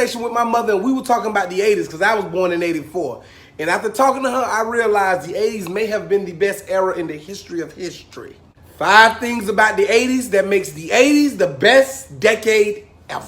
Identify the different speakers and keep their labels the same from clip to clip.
Speaker 1: conversation with my mother, and we were talking about the 80s because I was born in 84. And after talking to her, I realized the 80s may have been the best era in the history of history. 5 things about the 80s that makes the 80s the best decade ever.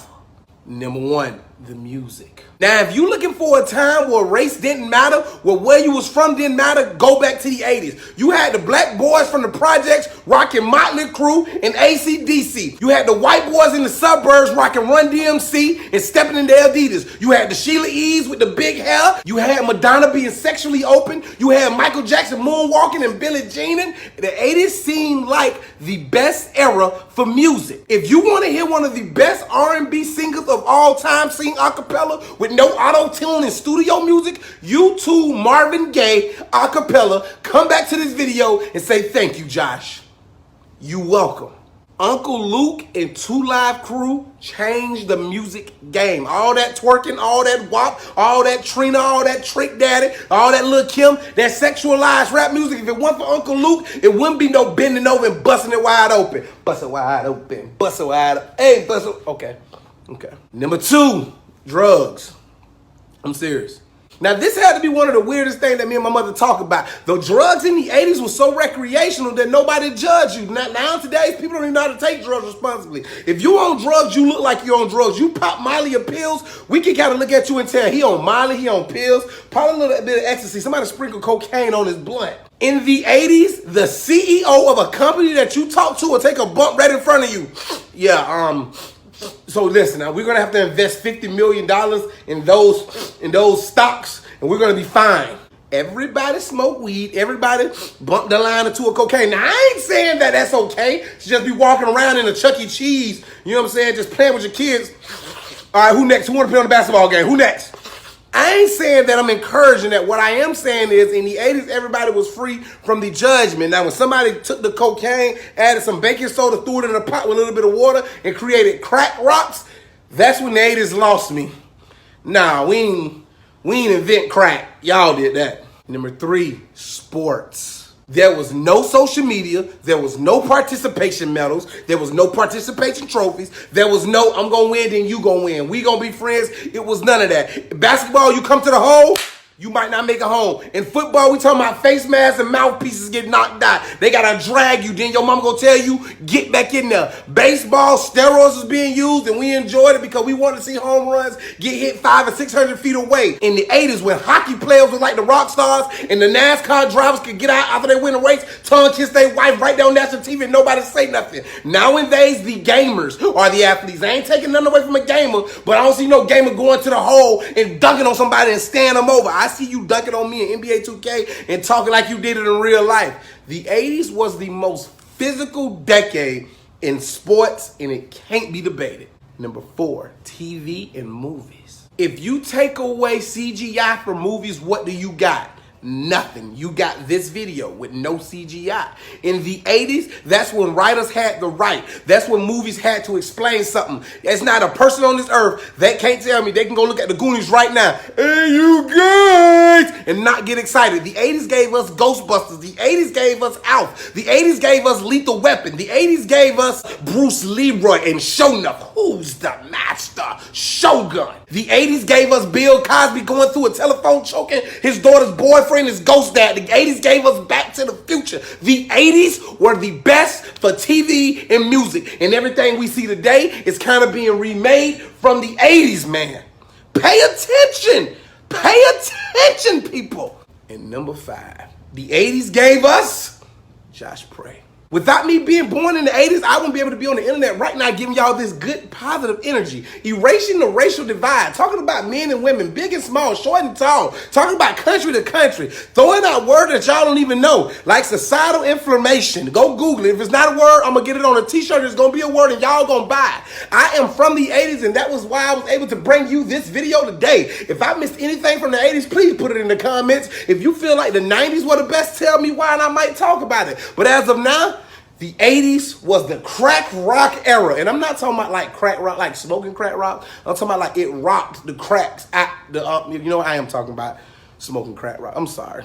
Speaker 1: Number 1, the music. Now, if you're looking for a time where race didn't matter, where you was from didn't matter, go back to the 80s. You had the black boys from the projects rocking Motley Crue and AC/DC. You had the white boys in the suburbs rocking Run DMC and stepping into 80's. You had the Sheila E's with the big hair. You had Madonna being sexually open. You had Michael Jackson moonwalking and Billie Jeaning. The 80s seemed like the best era for music. If you want to hear one of the best R&B singers of all time sing a cappella with no auto-tune and studio music, YouTube Marvin Gaye a cappella, come back to this video and say thank you, Josh. You welcome. Uncle Luke and 2 Live Crew changed the music game. All that twerking, all that WAP, all that Trina, all that Trick Daddy, all that Lil' Kim, that sexualized rap music. If it wasn't for Uncle Luke, it wouldn't be no bending over and busting it wide open. Bust it wide open, bust it wide open. Hey, bust it. Okay. Number 2, drugs. I'm serious. Now, this had to be one of the weirdest things that me and my mother talk about. The drugs in the 80s were so recreational that nobody judged you. Now today's people don't even know how to take drugs responsibly. If you on drugs, you look like you're on drugs. You pop Molly or pills, we can kind of look at you and tell he on Molly, he on pills, probably a little bit of ecstasy. Somebody sprinkled cocaine on his blunt. In the 80s, the CEO of a company that you talk to will take a bump right in front of you. So listen, now we're gonna have to invest $50 million in those stocks, and we're gonna be fine. Everybody smoke weed. Everybody bump the line or 2 of cocaine. Now I ain't saying that that's okay to just be walking around in a Chuck E. Cheese. You know what I'm saying? Just playing with your kids. All right, who next? Who want to play on the basketball game? Who next? I ain't saying that I'm encouraging that. What I am saying is in the 80s, everybody was free from the judgment. Now, when somebody took the cocaine, added some baking soda, threw it in a pot with a little bit of water, and created crack rocks, that's when the 80s lost me. Nah, we ain't invent crack. Y'all did that. Number 3, sports. There was no social media. There was no participation medals. There was no participation trophies. There was no, I'm going to win, then you going to win. We going to be friends. It was none of that. Basketball, you come to the hole, you might not make it home. In football, we talking about face masks and mouthpieces get knocked out. They got to drag you. Then your mama going to tell you, get back in there. Baseball, steroids was being used, and we enjoyed it because we wanted to see home runs get hit 500 or 600 feet away. In the 80s, when hockey players were like the rock stars and the NASCAR drivers could get out after they win a race, tongue kiss their wife right down national TV and nobody say nothing. Nowadays, the gamers are the athletes. I ain't taking nothing away from a gamer, but I don't see no gamer going to the hole and dunking on somebody and stand them over. I see you dunking on me in NBA 2K and talking like you did it in real life. The 80s was the most physical decade in sports, and it can't be debated. Number 4, TV and movies. If you take away CGI from movies, what do you got? Nothing. You got this video with no CGI. In the 80s, that's when writers had the right. That's when movies had to explain something. There's not a person on this earth that can't tell me they can go look at the Goonies right now. Hey, you guys! And not get excited. The 80s gave us Ghostbusters. The 80s gave us Alf. The 80s gave us Lethal Weapon. The 80s gave us Bruce Leroy and Shonuff. Who's the master? Shogun. The 80s gave us Bill Cosby going through a telephone choking his daughter's boyfriend, his ghost dad. The 80s gave us Back to the Future. The 80s were the best for TV and music. And everything we see today is kind of being remade from the 80s, man. Pay attention. Pay attention, people. And number 5, the 80s gave us Josh Pray. Without me being born in the 80s, I wouldn't be able to be on the internet right now giving y'all this good, positive energy. Erasing the racial divide. Talking about men and women, big and small, short and tall. Talking about country to country. Throwing out words that y'all don't even know. Like societal inflammation. Go Google it. If it's not a word, I'm going to get it on a t-shirt. It's going to be a word and y'all going to buy it. I am from the 80s, and that was why I was able to bring you this video today. If I missed anything from the 80s, please put it in the comments. If you feel like the 90s were the best, tell me why and I might talk about it. But as of now, the 80s was the crack rock era. And I'm not talking about like crack rock, like smoking crack rock. I'm talking about like it rocked the cracks at the, you know what I am talking about, smoking crack rock. I'm sorry.